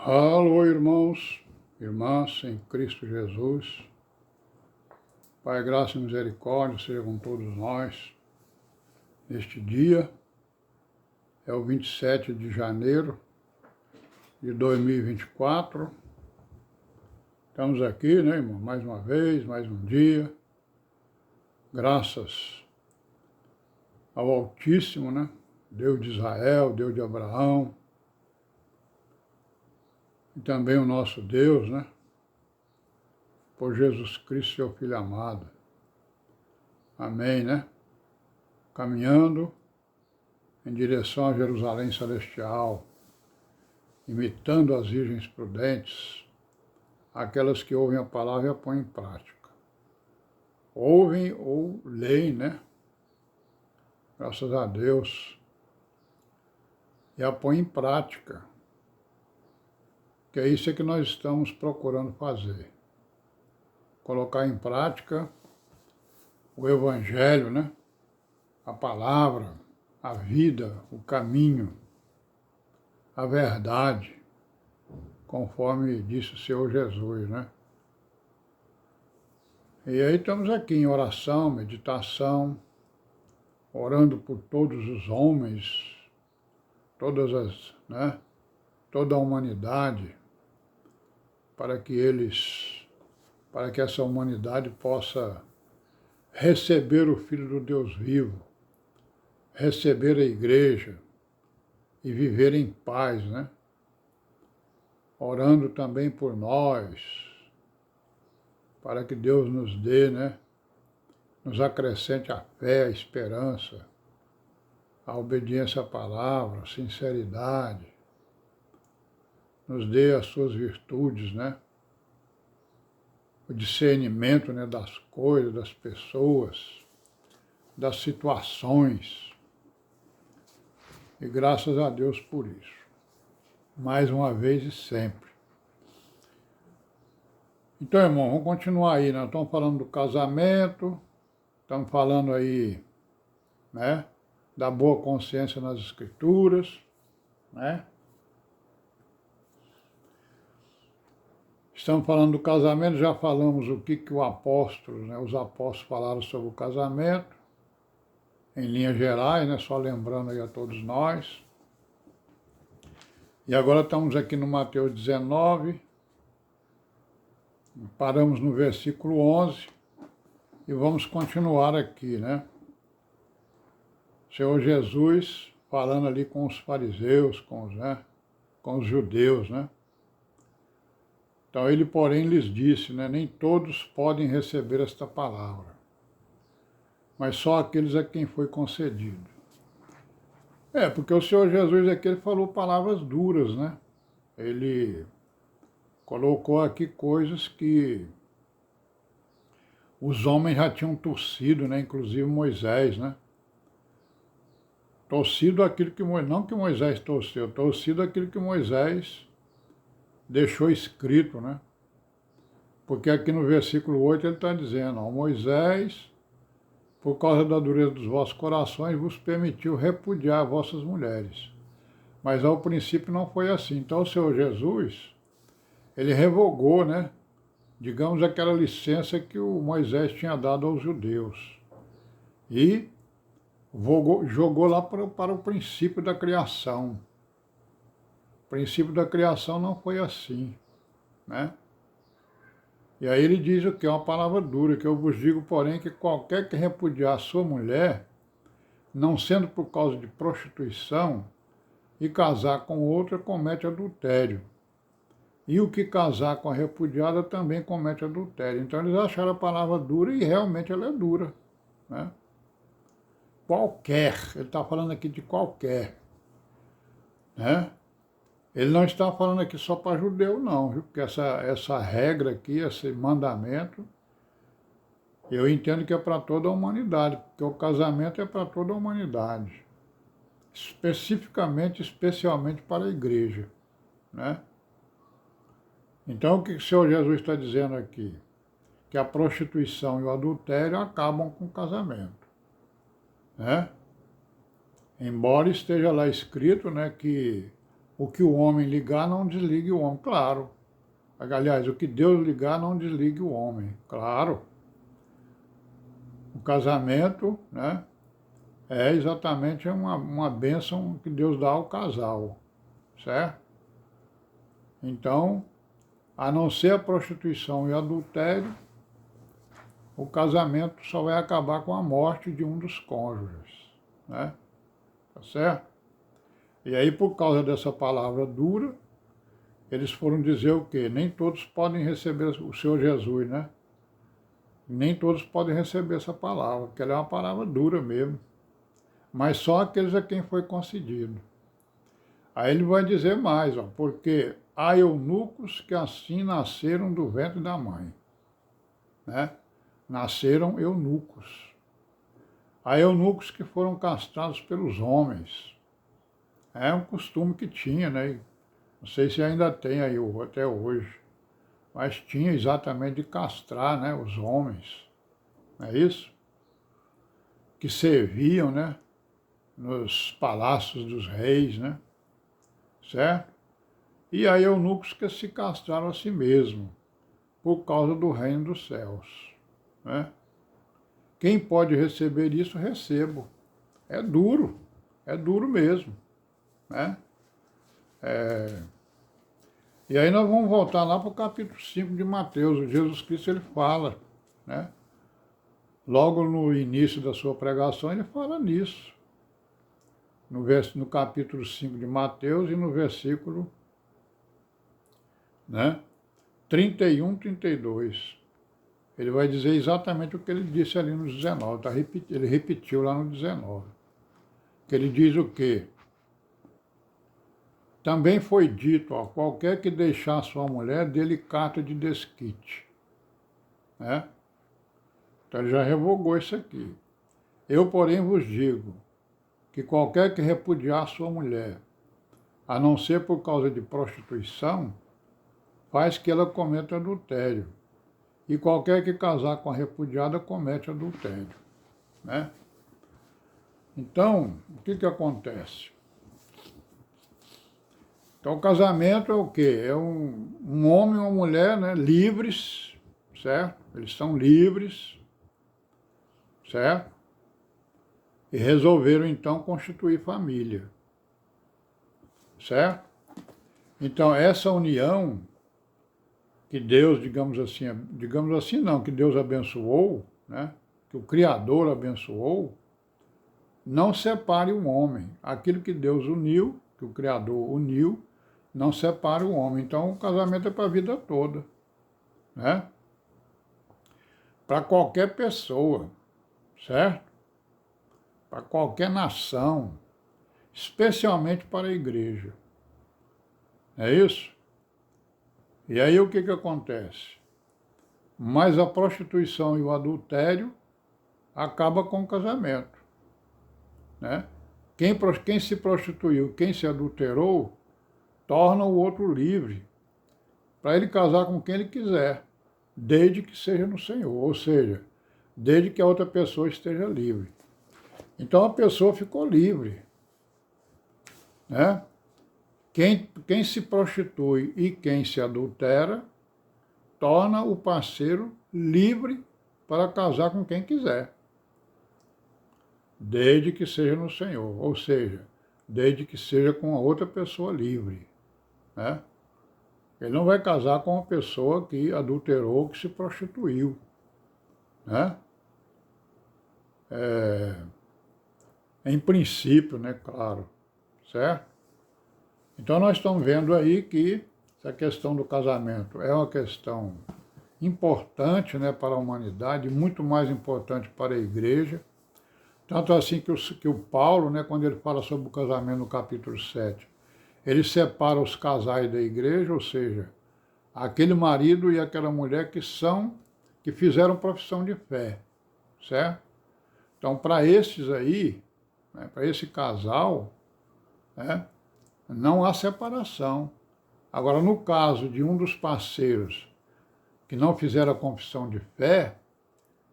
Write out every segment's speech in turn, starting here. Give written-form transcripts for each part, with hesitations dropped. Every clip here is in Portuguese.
Alô, irmãos, irmãs em Cristo Jesus. Pai, graça e misericórdia seja com todos nós. Neste dia é o 27 de janeiro de 2024. Estamos aqui, né, irmão? Mais uma vez, mais um dia. Graças ao Altíssimo, né? Deus de Israel, Deus de Abraão. E também o nosso Deus, né? Por Jesus Cristo, seu Filho amado. Amém, né? Caminhando em direção a Jerusalém Celestial, imitando as virgens prudentes, aquelas que ouvem a palavra e a põem em prática. Ouvem ou leem, né? Graças a Deus. E a põem em prática. Que é isso que nós estamos procurando fazer. Colocar em prática o Evangelho, né? A palavra, a vida, o caminho, a verdade, conforme disse o Senhor Jesus, né? E aí estamos aqui em oração, meditação, orando por todos os homens, toda a humanidade, para que essa humanidade possa receber o Filho do Deus vivo, receber a igreja e viver em paz, né? Orando também por nós, para que Deus nos dê, né? Nos acrescente a fé, a esperança, a obediência à palavra, a sinceridade, nos dê as suas virtudes, né? O discernimento, né, das coisas, das pessoas, das situações. E graças a Deus por isso. Mais uma vez e sempre. Então, irmão, vamos continuar aí. Nós estamos falando do casamento, estamos falando aí, né, da boa consciência nas Escrituras, né? Estamos falando do casamento, já falamos o que o apóstolo, né, os apóstolos falaram sobre o casamento, em linhas gerais, né, só lembrando aí a todos nós. E agora estamos aqui no Mateus 19, paramos no versículo 11 e vamos continuar aqui, né? O Senhor Jesus falando ali com os fariseus, com os judeus, né? Então ele, porém, lhes disse, né, nem todos podem receber esta palavra, mas só aqueles a quem foi concedido. Porque o Senhor Jesus aqui ele falou palavras duras, né? Ele colocou aqui coisas que os homens já tinham torcido, né? Inclusive Moisés, né? Torcido aquilo que Moisés, não que Moisés torcido aquilo que Moisés deixou escrito, né? Porque aqui no versículo 8 ele está dizendo, ó, Moisés, por causa da dureza dos vossos corações, vos permitiu repudiar vossas mulheres. Mas ao princípio não foi assim. Então o Senhor Jesus, ele revogou, né? Digamos, aquela licença que o Moisés tinha dado aos judeus. E jogou lá para o princípio da criação. O princípio da criação não foi assim, né? E aí ele diz o que é uma palavra dura, que eu vos digo, porém, que qualquer que repudiar sua mulher, não sendo por causa de prostituição, e casar com outra, comete adultério. E o que casar com a repudiada também comete adultério. Então eles acharam a palavra dura e realmente ela é dura, né? Qualquer, ele está falando aqui de qualquer, né? Ele não está falando aqui só para judeu, não, viu? Porque essa regra aqui, esse mandamento, eu entendo que é para toda a humanidade, porque o casamento é para toda a humanidade, especialmente para a igreja, né? Então, o que o Senhor Jesus está dizendo aqui? Que a prostituição e o adultério acabam com o casamento, né? Embora esteja lá escrito, né, que o que o homem ligar não desligue o homem, claro. Aliás, o que Deus ligar não desligue o homem, claro. O casamento, né, é exatamente uma bênção que Deus dá ao casal, certo? Então, a não ser a prostituição e o adultério, o casamento só vai acabar com a morte de um dos cônjuges, né? Tá certo? E aí, por causa dessa palavra dura, eles foram dizer o quê? Nem todos podem receber o Senhor Jesus, né? Nem todos podem receber essa palavra, porque ela é uma palavra dura mesmo. Mas só aqueles a quem foi concedido. Aí ele vai dizer mais, ó, porque há eunucos que assim nasceram do ventre da mãe, né? Nasceram eunucos. Há eunucos que foram castrados pelos homens. É um costume que tinha, né? Não sei se ainda tem aí até hoje, mas tinha exatamente de castrar, né, os homens, não é isso? Que serviam, né, nos palácios dos reis, né? Certo? E aí eunucos que se castraram a si mesmo, por causa do reino dos céus, né? Quem pode receber isso, recebo. É duro mesmo, né? E aí nós vamos voltar lá para o capítulo 5 de Mateus. O Jesus Cristo, ele fala, né? Logo no início da sua pregação, ele fala nisso. No capítulo 5 de Mateus e no versículo, né, 31, 32. Ele vai dizer exatamente o que ele disse ali no 19. Ele repetiu lá no 19. Que ele diz o quê? Também foi dito, ó, qualquer que deixar sua mulher, dê-lhe carta de desquite. Né? Então ele já revogou isso aqui. Eu, porém, vos digo que qualquer que repudiar sua mulher, a não ser por causa de prostituição, faz que ela cometa adultério. E qualquer que casar com a repudiada comete adultério. Né? Então, o que acontece? Então, o casamento é o quê? É um homem e uma mulher, né, livres, certo? Eles são livres, certo? E resolveram, então, constituir família, certo? Então, essa união que Deus, digamos assim não, que Deus abençoou, né? Que o Criador abençoou, não separe o homem. Aquilo que Deus uniu, que o Criador uniu, não separa o homem. Então, o casamento é para a vida toda, né? Para qualquer pessoa, certo? Para qualquer nação, especialmente para a igreja. É isso? E aí o que acontece? Mas a prostituição e o adultério acaba com o casamento, né? Quem se prostituiu, quem se adulterou, torna o outro livre, para ele casar com quem ele quiser, desde que seja no Senhor, ou seja, desde que a outra pessoa esteja livre. Então a pessoa ficou livre, né? Quem se prostitui e quem se adultera, torna o parceiro livre para casar com quem quiser, desde que seja no Senhor, ou seja, desde que seja com a outra pessoa livre, né? Ele não vai casar com uma pessoa que adulterou, que se prostituiu, né? Em princípio, né, claro, certo? Então nós estamos vendo aí que essa questão do casamento é uma questão importante, né, para a humanidade, muito mais importante para a igreja. Tanto assim que o Paulo, né, quando ele fala sobre o casamento no capítulo 7, ele separa os casais da igreja, ou seja, aquele marido e aquela mulher que fizeram profissão de fé, certo? Então, para esses aí, né, para esse casal, né, não há separação. Agora, no caso de um dos parceiros que não fizeram a confissão de fé,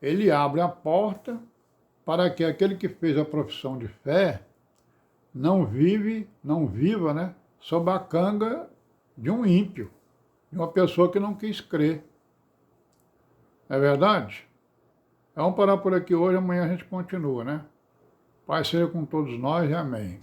ele abre a porta para que aquele que fez a profissão de fé não viva, né, sob a canga de um ímpio, de uma pessoa que não quis crer. Não é verdade? Vamos parar por aqui hoje, amanhã a gente continua, né? Pai seja com todos nós e amém.